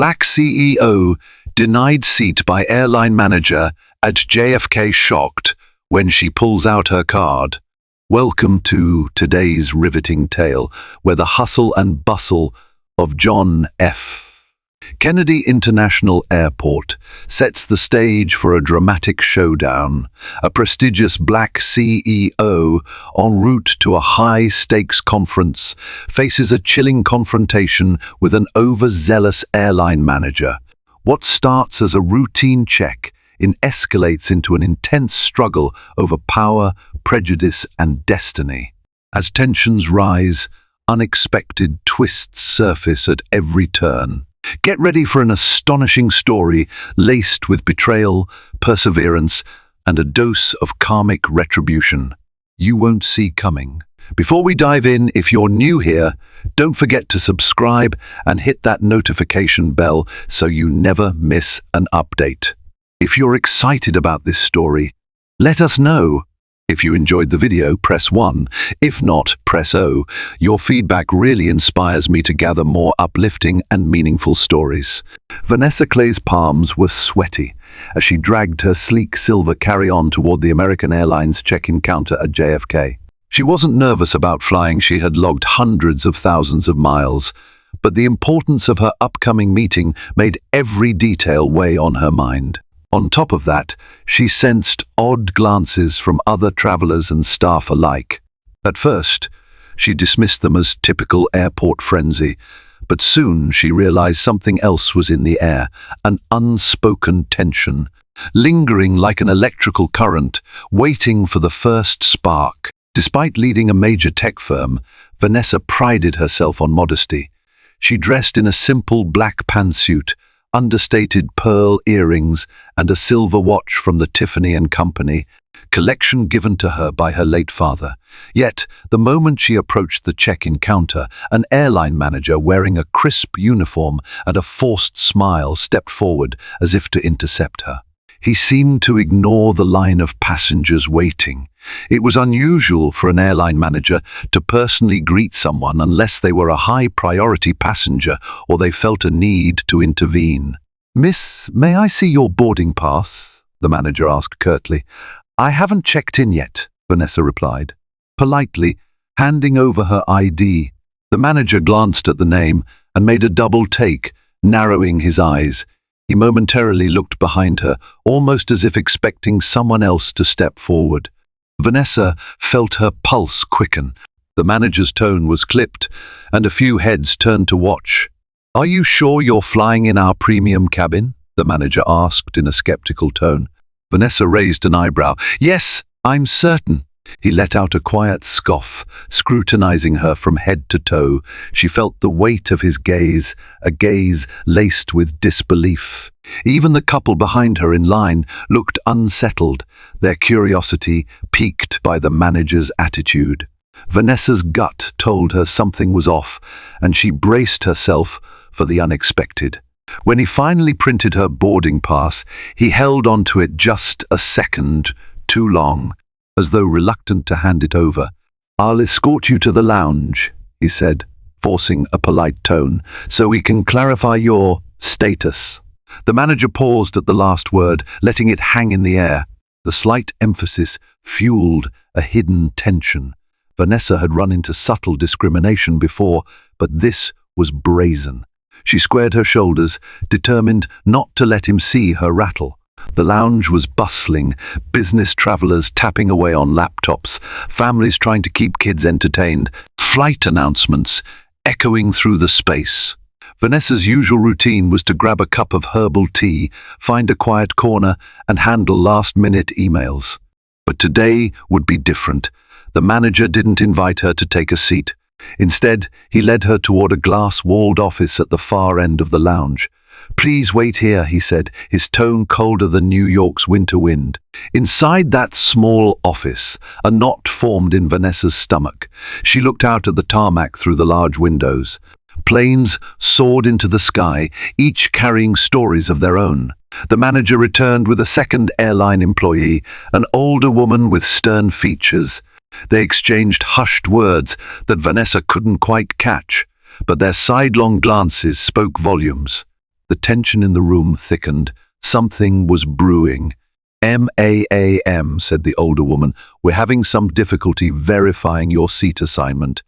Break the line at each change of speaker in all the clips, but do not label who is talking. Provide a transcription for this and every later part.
Black CEO denied seat by airline manager at JFK shocked when she pulls out her card. Welcome to today's riveting tale, where the hustle and bustle of John F. Kennedy International Airport sets the stage for a dramatic showdown. A prestigious black CEO en route to a high-stakes conference faces a chilling confrontation with an overzealous airline manager. What starts as a routine check escalates into an intense struggle over power, prejudice, and destiny. As tensions rise, unexpected twists surface at every turn. Get ready for an astonishing story laced with betrayal, perseverance, and a dose of karmic retribution you won't see coming. Before we dive in, if you're new here, don't forget to subscribe and hit that notification bell so you never miss an update. If you're excited about this story, let us know. If you enjoyed the video, press 1. If not, press O. Your feedback really inspires me to gather more uplifting and meaningful stories. Vanessa Clay's palms were sweaty as she dragged her sleek silver carry-on toward the American Airlines check-in counter at JFK. She wasn't nervous about flying. She had logged hundreds of thousands of miles, but the importance of her upcoming meeting made every detail weigh on her mind. On top of that, she sensed odd glances from other travelers and staff alike. At first, she dismissed them as typical airport frenzy, but soon she realized something else was in the air, an unspoken tension, lingering like an electrical current, waiting for the first spark. Despite leading a major tech firm, Vanessa prided herself on modesty. She dressed in a simple black pantsuit, understated pearl earrings, and a silver watch from the Tiffany & Company, collection given to her by her late father. Yet, the moment she approached the check-in counter, an airline manager wearing a crisp uniform and a forced smile stepped forward as if to intercept her. He seemed to ignore the line of passengers waiting. It was unusual for an airline manager to personally greet someone unless they were a high-priority passenger or they felt a need to intervene. "Miss, may I see your boarding pass?" the manager asked curtly. "I haven't checked in yet," Vanessa replied, politely handing over her ID. The manager glanced at the name and made a double take, narrowing his eyes. He momentarily looked behind her, almost as if expecting someone else to step forward. Vanessa felt her pulse quicken. The manager's tone was clipped, and a few heads turned to watch. "Are you sure you're flying in our premium cabin?" the manager asked in a skeptical tone. Vanessa raised an eyebrow. "Yes, I'm certain." He let out a quiet scoff, scrutinizing her from head to toe. She felt the weight of his gaze, a gaze laced with disbelief. Even the couple behind her in line looked unsettled, their curiosity piqued by the manager's attitude. Vanessa's gut told her something was off, and she braced herself for the unexpected. When he finally printed her boarding pass, he held onto it just a second too long, as though reluctant to hand it over. "I'll escort you to the lounge," he said, forcing a polite tone, "so we can clarify your status." The manager paused at the last word, letting it hang in the air. The slight emphasis fueled a hidden tension. Vanessa had run into subtle discrimination before, but this was brazen. She squared her shoulders, determined not to let him see her rattle. The lounge was bustling, business travelers tapping away on laptops, families trying to keep kids entertained, flight announcements echoing through the space. Vanessa's usual routine was to grab a cup of herbal tea, find a quiet corner, and handle last-minute emails. But today would be different. The manager didn't invite her to take a seat. Instead, he led her toward a glass-walled office at the far end of the lounge. "Please wait here," he said, his tone colder than New York's winter wind. Inside that small office, a knot formed in Vanessa's stomach. She looked out at the tarmac through the large windows. Planes soared into the sky, each carrying stories of their own. The manager returned with a second airline employee, an older woman with stern features. They exchanged hushed words that Vanessa couldn't quite catch, but their sidelong glances spoke volumes. The tension in the room thickened. Something was brewing. "Ma'am," said the older woman, "we're having some difficulty verifying your seat assignment.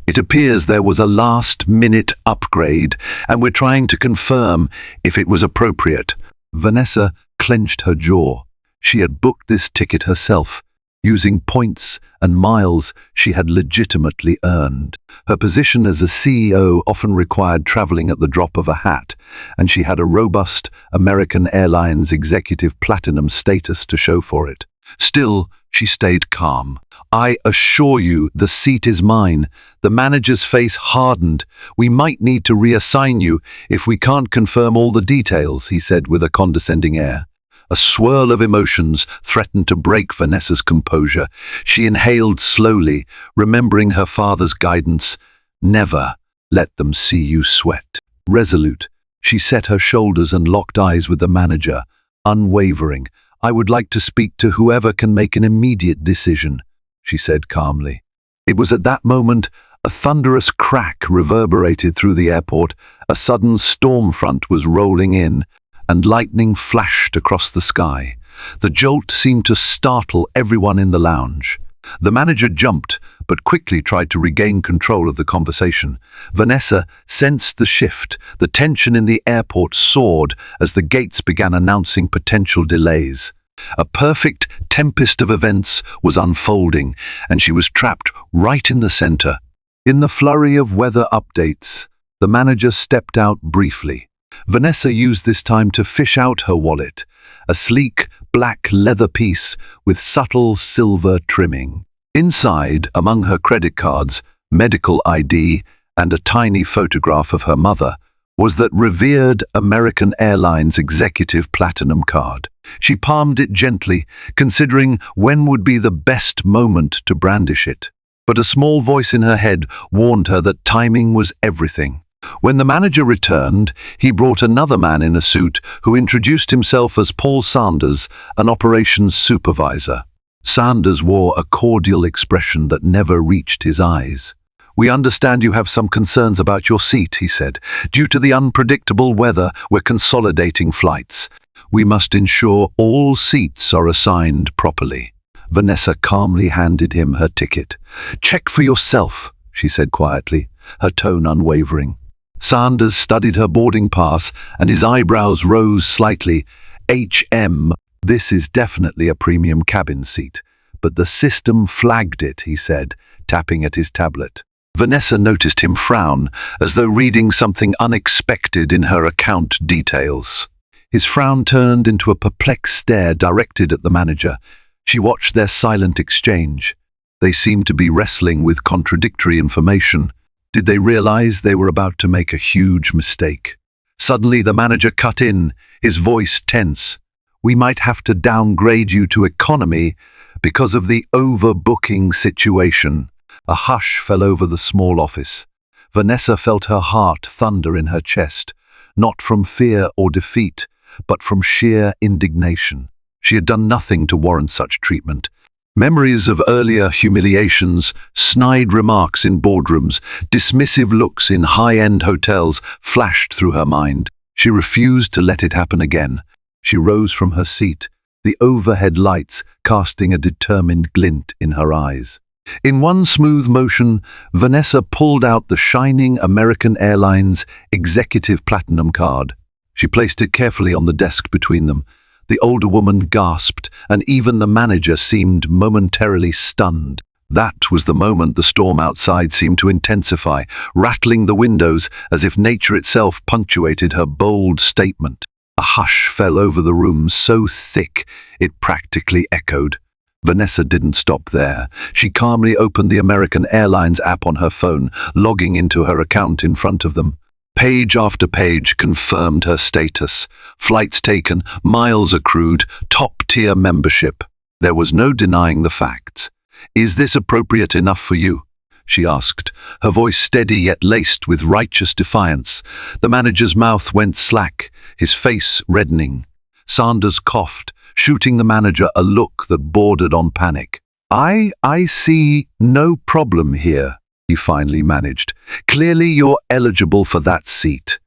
It appears there was a last-minute upgrade, and we're trying to confirm if it was appropriate." Vanessa clenched her jaw. She had booked this ticket herself, using points and miles she had legitimately earned. Her position as a CEO often required traveling at the drop of a hat, and she had a robust American Airlines Executive Platinum status to show for it. Still, she stayed calm. "I assure you, the seat is mine." The manager's face hardened. "We might need to reassign you if we can't confirm all the details," he said with a condescending air. A swirl of emotions threatened to break Vanessa's composure. She inhaled slowly, remembering her father's guidance. Never let them see you sweat. Resolute, she set her shoulders and locked eyes with the manager, unwavering. "I would like to speak to whoever can make an immediate decision," she said calmly. It was at that moment a thunderous crack reverberated through the airport. A sudden storm front was rolling in, and lightning flashed across the sky. The jolt seemed to startle everyone in the lounge. The manager jumped, but quickly tried to regain control of the conversation. Vanessa sensed the shift. The tension in the airport soared as the gates began announcing potential delays. A perfect tempest of events was unfolding, and she was trapped right in the center. In the flurry of weather updates, the manager stepped out briefly. Vanessa used this time to fish out her wallet, a sleek black leather piece with subtle silver trimming. Inside, among her credit cards, medical ID, and a tiny photograph of her mother, was that revered American Airlines Executive Platinum card. She palmed it gently, considering when would be the best moment to brandish it. But a small voice in her head warned her that timing was everything. When the manager returned, he brought another man in a suit who introduced himself as Paul Sanders, an operations supervisor. Sanders wore a cordial expression that never reached his eyes. "We understand you have some concerns about your seat," he said. "Due to the unpredictable weather, we're consolidating flights. We must ensure all seats are assigned properly." Vanessa calmly handed him her ticket. "Check for yourself," she said quietly, her tone unwavering. Sanders studied her boarding pass, and his eyebrows rose slightly. "HM, this is definitely a premium cabin seat, but the system flagged it," he said, tapping at his tablet. Vanessa noticed him frown, as though reading something unexpected in her account details. His frown turned into a perplexed stare directed at the manager. She watched their silent exchange. They seemed to be wrestling with contradictory information. Did they realize they were about to make a huge mistake? Suddenly the manager cut in, his voice tense. "We might have to downgrade you to economy because of the overbooking situation." A hush fell over the small office. Vanessa felt her heart thunder in her chest, not from fear or defeat, but from sheer indignation. She had done nothing to warrant such treatment. Memories of earlier humiliations, snide remarks in boardrooms, dismissive looks in high-end hotels flashed through her mind. She refused to let it happen again. She rose from her seat, the overhead lights casting a determined glint in her eyes. In one smooth motion, Vanessa pulled out the shining American Airlines Executive Platinum card. She placed it carefully on the desk between them. The older woman gasped, and even the manager seemed momentarily stunned. That was the moment the storm outside seemed to intensify, rattling the windows as if nature itself punctuated her bold statement. A hush fell over the room so thick it practically echoed. Vanessa didn't stop there. She calmly opened the American Airlines app on her phone, logging into her account in front of them. Page after page confirmed her status. Flights taken, miles accrued, top-tier membership. There was no denying the facts. "Is this appropriate enough for you?" she asked, her voice steady yet laced with righteous defiance. The manager's mouth went slack, his face reddening. Sanders coughed, shooting the manager a look that bordered on panic. I see no problem here," he finally managed. "Clearly you're eligible for that seat."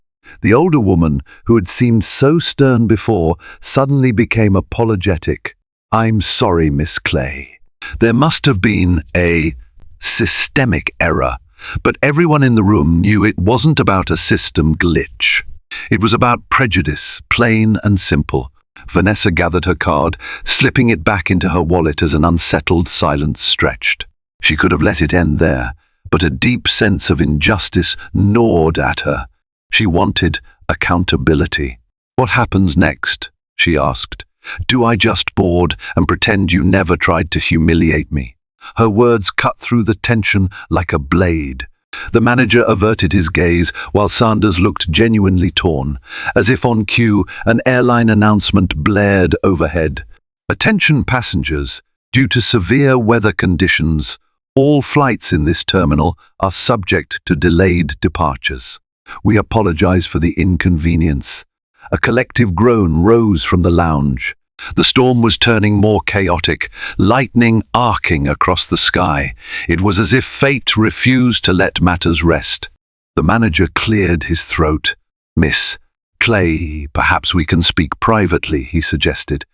The older woman, who had seemed so stern before, suddenly became apologetic. "I'm sorry, Miss Clay. There must have been a systemic error, but everyone in the room knew it wasn't about a system glitch. It was about prejudice, plain and simple." Vanessa gathered her card, slipping it back into her wallet as an unsettled silence stretched. She could have let it end there, but a deep sense of injustice gnawed at her. She wanted accountability. "What happens next?" she asked. "Do I just board and pretend you never tried to humiliate me?" Her words cut through the tension like a blade. The manager averted his gaze while Sanders looked genuinely torn. As if on cue, an airline announcement blared overhead. "Attention passengers, due to severe weather conditions, all flights in this terminal are subject to delayed departures. We apologize for the inconvenience." A collective groan rose from the lounge. The storm was turning more chaotic, lightning arcing across the sky. It was as if fate refused to let matters rest. The manager cleared his throat. "Miss Clay, perhaps we can speak privately," he suggested.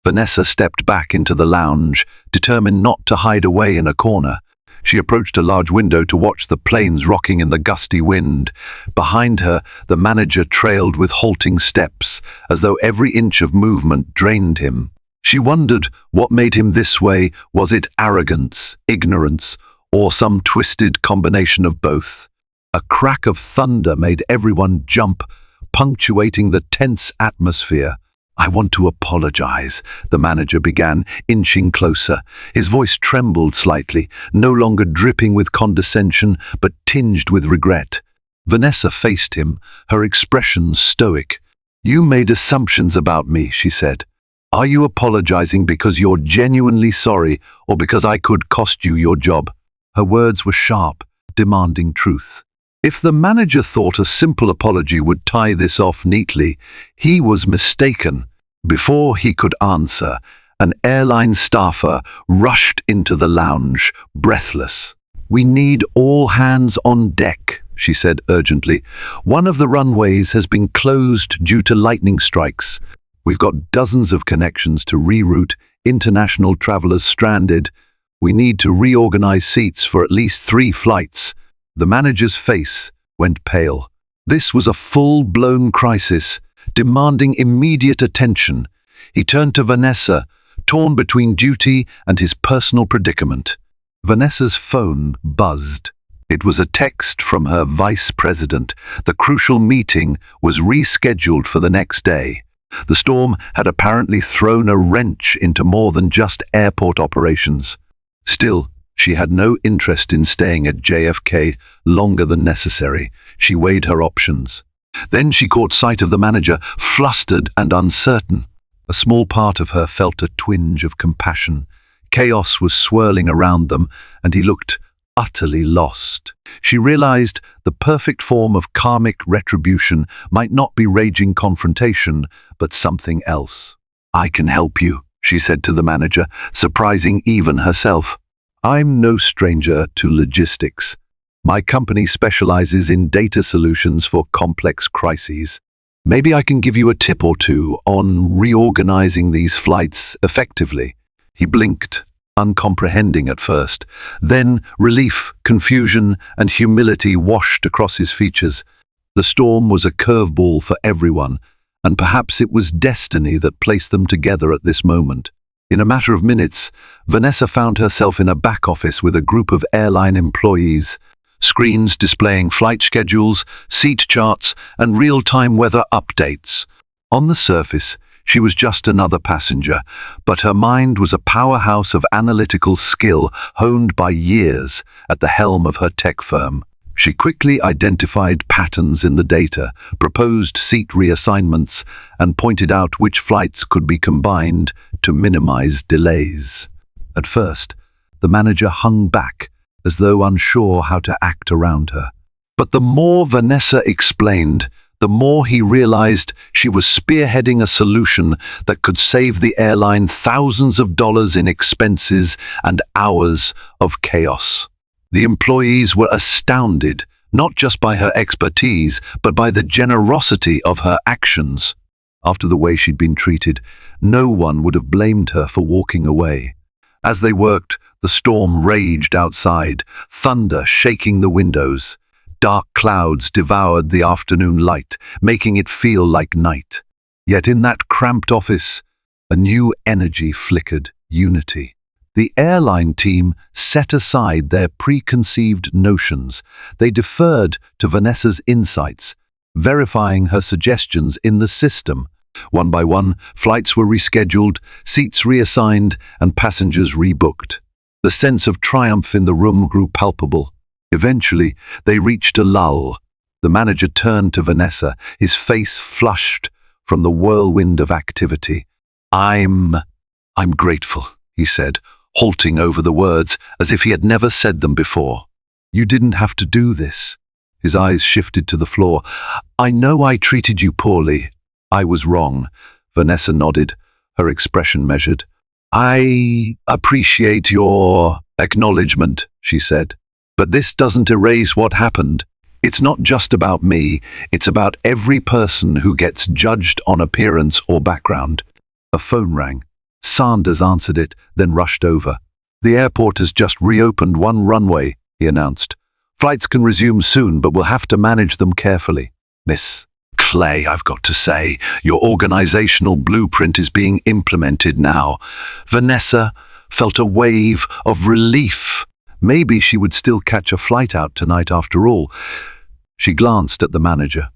Vanessa stepped back into the lounge, determined not to hide away in a corner. She approached a large window to watch the planes rocking in the gusty wind. Behind her, the manager trailed with halting steps, as though every inch of movement drained him. She wondered what made him this way. Was it arrogance, ignorance, or some twisted combination of both? A crack of thunder made everyone jump, punctuating the tense atmosphere. "I want to apologize," the manager began, inching closer. His voice trembled slightly, no longer dripping with condescension, but tinged with regret. Vanessa faced him, her expression stoic. "You made assumptions about me," she said. "Are you apologizing because you're genuinely sorry, or because I could cost you your job?" Her words were sharp, demanding truth. If the manager thought a simple apology would tie this off neatly, he was mistaken. Before he could answer, an airline staffer rushed into the lounge, breathless. "We need all hands on deck," she said urgently. "One of the runways has been closed due to lightning strikes. We've got dozens of connections to reroute, international travelers stranded. We need to reorganize seats for at least 3 flights. The manager's face went pale. This was a full-blown crisis, demanding immediate attention. He turned to Vanessa, torn between duty and his personal predicament. Vanessa's phone buzzed. It was a text from her vice president. The crucial meeting was rescheduled for the next day. The storm had apparently thrown a wrench into more than just airport operations. Still, she had no interest in staying at JFK longer than necessary. She weighed her options. Then she caught sight of the manager, flustered and uncertain. A small part of her felt a twinge of compassion. Chaos was swirling around them, and he looked utterly lost. She realized the perfect form of karmic retribution might not be raging confrontation, but something else. "I can help you," she said to the manager, surprising even herself. "I'm no stranger to logistics. My company specializes in data solutions for complex crises. Maybe I can give you a tip or two on reorganizing these flights effectively." He blinked, uncomprehending at first. Then relief, confusion, and humility washed across his features. The storm was a curveball for everyone, and perhaps it was destiny that placed them together at this moment. In a matter of minutes, Vanessa found herself in a back office with a group of airline employees. Screens displaying flight schedules, seat charts, and real-time weather updates. On the surface, she was just another passenger, but her mind was a powerhouse of analytical skill honed by years at the helm of her tech firm. She quickly identified patterns in the data, proposed seat reassignments, and pointed out which flights could be combined to minimize delays. At first, the manager hung back, as though unsure how to act around her. But the more Vanessa explained, the more he realized she was spearheading a solution that could save the airline thousands of dollars in expenses and hours of chaos. The employees were astounded, not just by her expertise, but by the generosity of her actions. After the way she'd been treated, no one would have blamed her for walking away. As they worked, the storm raged outside, thunder shaking the windows. Dark clouds devoured the afternoon light, making it feel like night. Yet in that cramped office, a new energy flickered, unity. The airline team set aside their preconceived notions. They deferred to Vanessa's insights, verifying her suggestions in the system. One by one, flights were rescheduled, seats reassigned, and passengers rebooked. The sense of triumph in the room grew palpable. Eventually, they reached a lull. The manager turned to Vanessa, his face flushed from the whirlwind of activity. I'm grateful," he said, halting over the words as if he had never said them before. "You didn't have to do this." His eyes shifted to the floor. "I know I treated you poorly. I was wrong." Vanessa nodded, her expression measured. "I appreciate your acknowledgement," she said. "But this doesn't erase what happened. It's not just about me, it's about every person who gets judged on appearance or background." A phone rang. Sanders answered it, then rushed over. "The airport has just reopened one runway," he announced. "Flights can resume soon, but we'll have to manage them carefully." "Miss Clay, I've got to say, your organizational blueprint is being implemented now." Vanessa felt a wave of relief. Maybe she would still catch a flight out tonight after all. She glanced at the manager.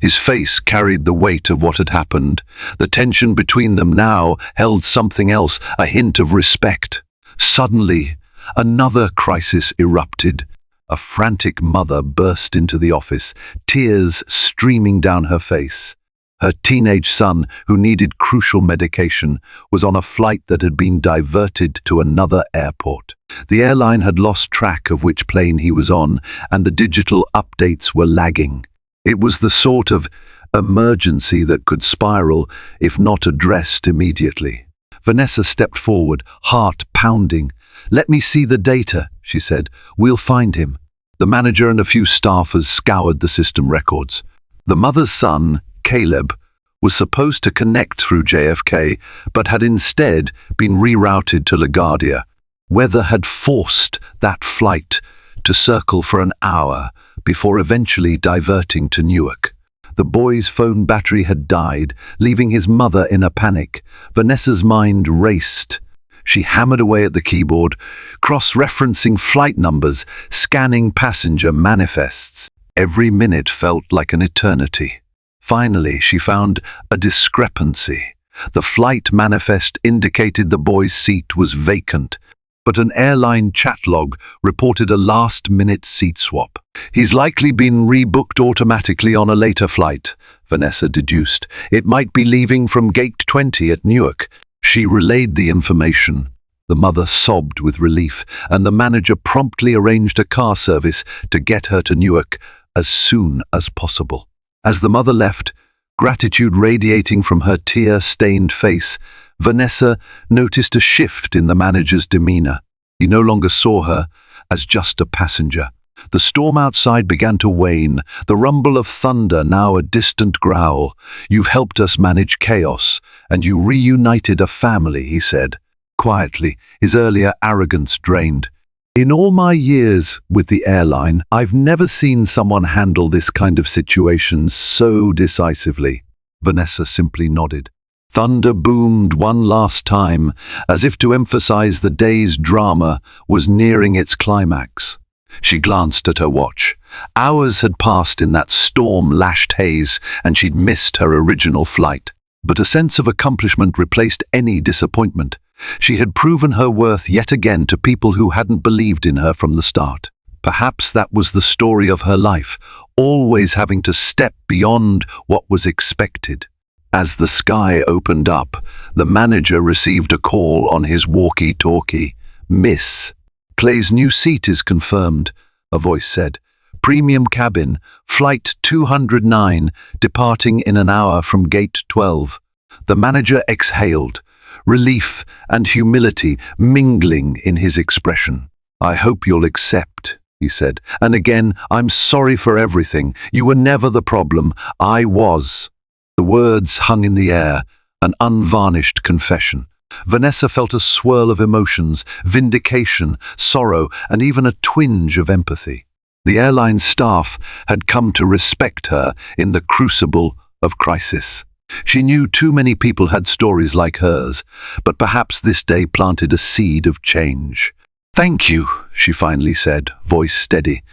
His face carried the weight of what had happened. The tension between them now held something else, a hint of respect. Suddenly, another crisis erupted. A frantic mother burst into the office, tears streaming down her face. Her teenage son, who needed crucial medication, was on a flight that had been diverted to another airport. The airline had lost track of which plane he was on, and the digital updates were lagging. It was the sort of emergency that could spiral if not addressed immediately. Vanessa stepped forward, heart pounding. "Let me see the data," she said. "We'll find him." The manager and a few staffers scoured the system records. The mother's son, Caleb, was supposed to connect through JFK, but had instead been rerouted to LaGuardia. Weather had forced that flight to circle for an hour before eventually diverting to Newark. The boy's phone battery had died, leaving his mother in a panic. Vanessa's mind raced. She hammered away at the keyboard, cross-referencing flight numbers, scanning passenger manifests. Every minute felt like an eternity. Finally, she found a discrepancy. The flight manifest indicated the boy's seat was vacant, but an airline chat log reported a last-minute seat swap. "He's likely been rebooked automatically on a later flight," Vanessa deduced. "It might be leaving from Gate 20 at Newark." She relayed the information. The mother sobbed with relief, and the manager promptly arranged a car service to get her to Newark as soon as possible. As the mother left, gratitude radiating from her tear-stained face, Vanessa noticed a shift in the manager's demeanor. He no longer saw her as just a passenger. The storm outside began to wane, the rumble of thunder now a distant growl. "You've helped us manage chaos, and you reunited a family," he said. Quietly, his earlier arrogance drained. "In all my years with the airline, I've never seen someone handle this kind of situation so decisively." Vanessa simply nodded. Thunder boomed one last time, as if to emphasize the day's drama was nearing its climax. She glanced at her watch. Hours had passed in that storm-lashed haze, and she'd missed her original flight. But a sense of accomplishment replaced any disappointment. She had proven her worth yet again to people who hadn't believed in her from the start. Perhaps that was the story of her life, always having to step beyond what was expected. As the sky opened up, the manager received a call on his walkie-talkie. "Miss Clay's new seat is confirmed," a voice said. "Premium cabin, flight 209, departing in an hour from gate 12. The manager exhaled, relief and humility mingling in his expression. "I hope you'll accept," he said. "And again, I'm sorry for everything. You were never the problem. I was." The words hung in the air, an unvarnished confession. Vanessa felt a swirl of emotions, vindication, sorrow, and even a twinge of empathy. The airline staff had come to respect her in the crucible of crisis. She knew too many people had stories like hers, but perhaps this day planted a seed of change. "Thank you," she finally said, voice steady.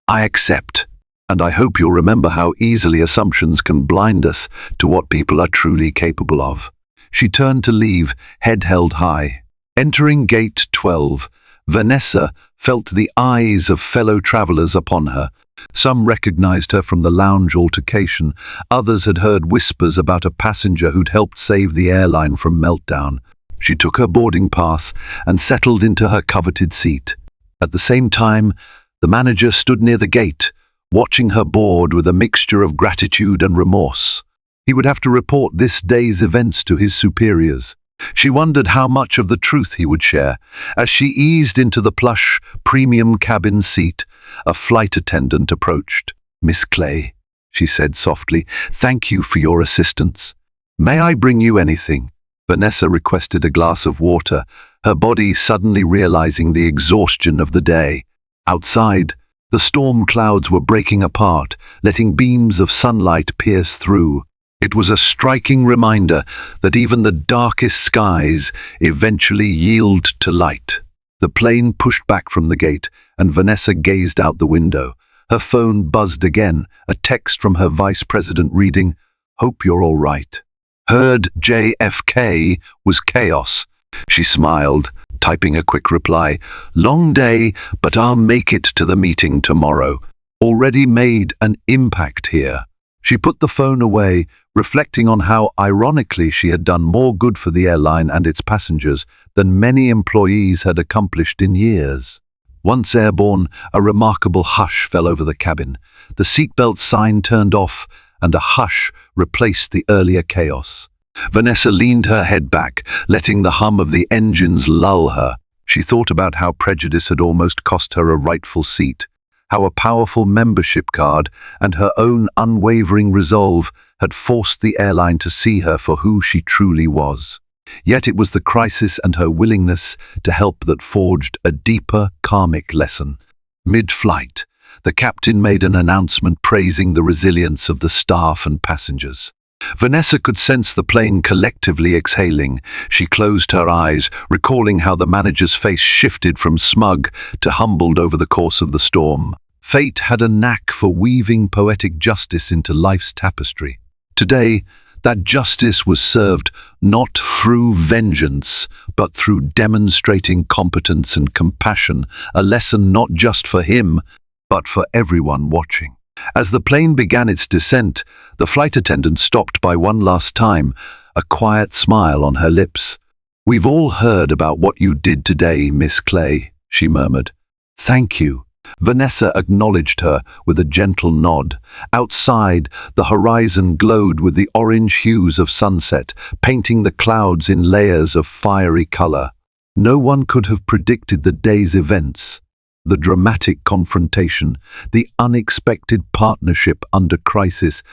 "I accept, and I hope you'll remember how easily assumptions can blind us to what people are truly capable of." She turned to leave, head held high. Entering Gate 12, Vanessa felt the eyes of fellow travelers upon her. Some recognized her from the lounge altercation. Others had heard whispers about a passenger who'd helped save the airline from meltdown. She took her boarding pass and settled into her coveted seat. At the same time, the manager stood near the gate, watching her board with a mixture of gratitude and remorse. He would have to report this day's events to his superiors. She wondered how much of the truth he would share. As she eased into the plush, premium cabin seat, a flight attendant approached. "Miss Clay," she said softly, "thank you for your assistance. May I bring you anything?" Vanessa requested a glass of water, her body suddenly realizing the exhaustion of the day. Outside, the storm clouds were breaking apart, letting beams of sunlight pierce through. It was a striking reminder that even the darkest skies eventually yield to light. The plane pushed back from the gate, and Vanessa gazed out the window. Her phone buzzed again, a text from her vice president reading, "Hope you're all right." Heard JFK was chaos. She smiled, typing a quick reply, "Long day, but I'll make it to the meeting tomorrow. Already made an impact here." She put the phone away, reflecting on how ironically she had done more good for the airline and its passengers than many employees had accomplished in years. Once airborne, a remarkable hush fell over the cabin. The seatbelt sign turned off, and a hush replaced the earlier chaos. Vanessa leaned her head back, letting the hum of the engines lull her. She thought about how prejudice had almost cost her a rightful seat, how a powerful membership card and her own unwavering resolve had forced the airline to see her for who she truly was. Yet it was the crisis and her willingness to help that forged a deeper karmic lesson. Mid-flight, the captain made an announcement praising the resilience of the staff and passengers. Vanessa could sense the plane collectively exhaling. She closed her eyes, recalling how the manager's face shifted from smug to humbled over the course of the storm. Fate had a knack for weaving poetic justice into life's tapestry. Today, that justice was served not through vengeance, but through demonstrating competence and compassion, a lesson not just for him, but for everyone watching. As the plane began its descent, the flight attendant stopped by one last time, a quiet smile on her lips. "We've all heard about what you did today, Miss Clay," she murmured. "Thank you." Vanessa acknowledged her with a gentle nod. Outside, the horizon glowed with the orange hues of sunset, painting the clouds in layers of fiery color. No one could have predicted the day's events. The dramatic confrontation, the unexpected partnership under crisis,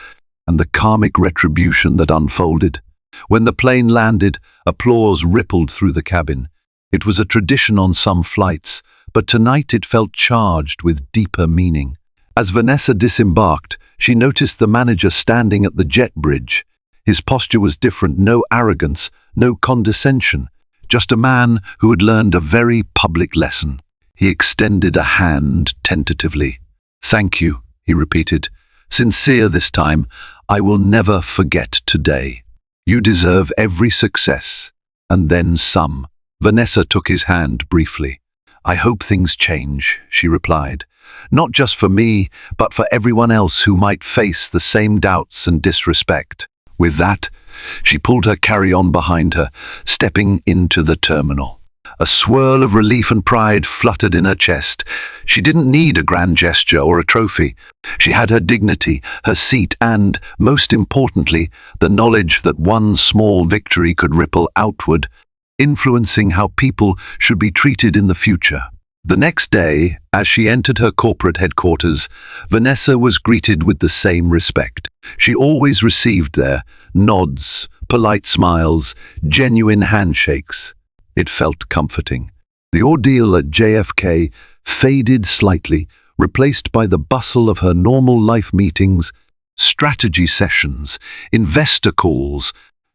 and the karmic retribution that unfolded. When the plane landed, applause rippled through the cabin. It was a tradition on some flights, but tonight it felt charged with deeper meaning. As Vanessa disembarked, she noticed the manager standing at the jet bridge. His posture was different, no arrogance, no condescension, just a man who had learned a very public lesson. He extended a hand tentatively. "Thank you," he repeated. "Sincere this time. I will never forget today. You deserve every success, and then some." Vanessa took his hand briefly. "I hope things change," she replied. "Not just for me, but for everyone else who might face the same doubts and disrespect." With that, she pulled her carry-on behind her, stepping into the terminal. A swirl of relief and pride fluttered in her chest. She didn't need a grand gesture or a trophy. She had her dignity, her seat, and, most importantly, the knowledge that one small victory could ripple outward, influencing how people should be treated in the future. The next day, as she entered her corporate headquarters, Vanessa was greeted with the same respect. She always received there nods, polite smiles, genuine handshakes. It felt comforting. The ordeal at JFK faded slightly, replaced by the bustle of her normal life meetings, strategy sessions, investor calls.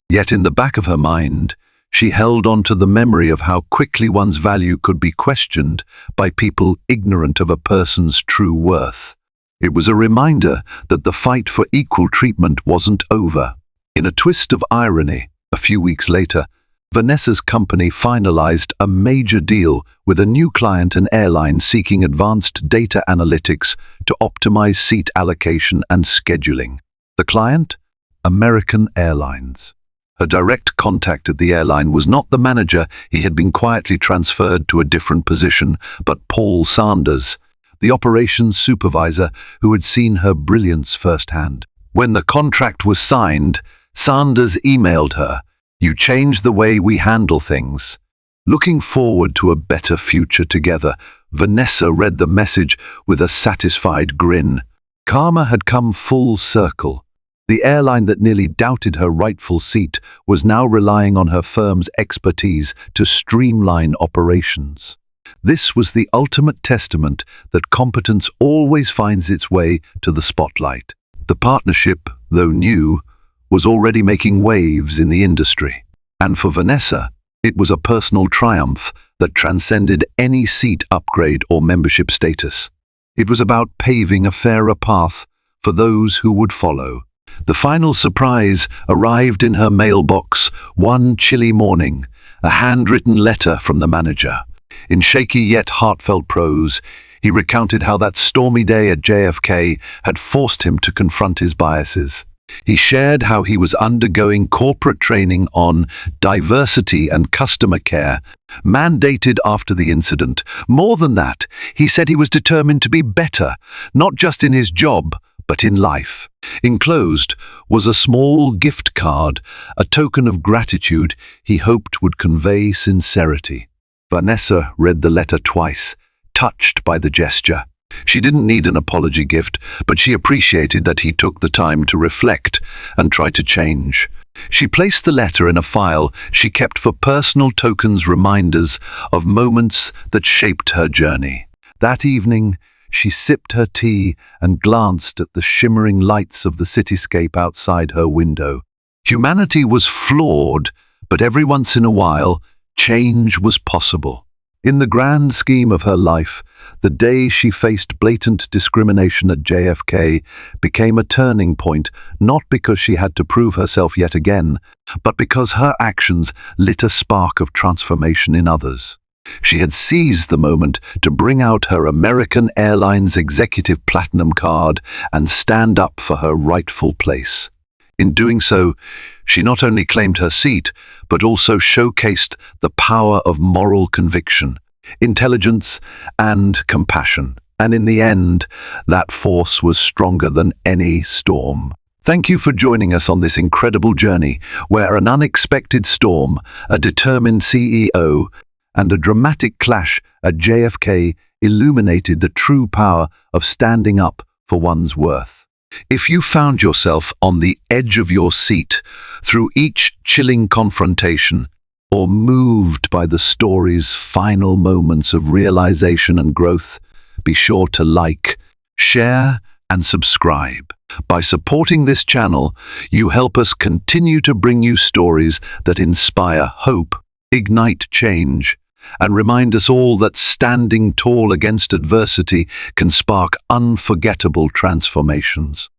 Yet in the back of her mind, she held on to the memory of how quickly one's value could be questioned by people ignorant of a person's true worth. It was a reminder that the fight for equal treatment wasn't over. In a twist of irony, a few weeks later, Vanessa's company finalized a major deal with a new client, an airline seeking advanced data analytics to optimize seat allocation and scheduling. The client? American Airlines. Her direct contact at the airline was not the manager. He had been quietly transferred to a different position, but Paul Sanders, the operations supervisor who had seen her brilliance firsthand. When the contract was signed, Sanders emailed her, "You changed the way we handle things." Looking forward to a better future together, Vanessa read the message with a satisfied grin. Karma had come full circle. The airline that nearly doubted her rightful seat was now relying on her firm's expertise to streamline operations. This was the ultimate testament that competence always finds its way to the spotlight. The partnership, though new, was already making waves in the industry. And for Vanessa, it was a personal triumph that transcended any seat upgrade or membership status. It was about paving a fairer path for those who would follow. The final surprise arrived in her mailbox one chilly morning, a handwritten letter from the manager. In shaky yet heartfelt prose, he recounted how that stormy day at JFK had forced him to confront his biases. He shared how he was undergoing corporate training on diversity and customer care, mandated after the incident. More than that, he said he was determined to be better, not just in his job, but in life. Enclosed was a small gift card, a token of gratitude he hoped would convey sincerity. Vanessa read the letter twice, touched by the gesture. She didn't need an apology gift, but she appreciated that he took the time to reflect and try to change. She placed the letter in a file she kept for personal tokens, reminders of moments that shaped her journey. That evening, she sipped her tea and glanced at the shimmering lights of the cityscape outside her window. Humanity was flawed, but every once in a while, change was possible. In the grand scheme of her life, the day she faced blatant discrimination at JFK became a turning point, not because she had to prove herself yet again, but because her actions lit a spark of transformation in others. She had seized the moment to bring out her American Airlines Executive Platinum card and stand up for her rightful place. In doing so, she not only claimed her seat, but also showcased the power of moral conviction, intelligence, and compassion. And in the end, that force was stronger than any storm. Thank you for joining us on this incredible journey, where an unexpected storm, a determined CEO, and a dramatic clash at JFK illuminated the true power of standing up for one's worth. If you found yourself on the edge of your seat through each chilling confrontation, or moved by the story's final moments of realization and growth, be sure to like, share, and subscribe. By supporting this channel, you help us continue to bring you stories that inspire hope, ignite change, and remind us all that standing tall against adversity can spark unforgettable transformations.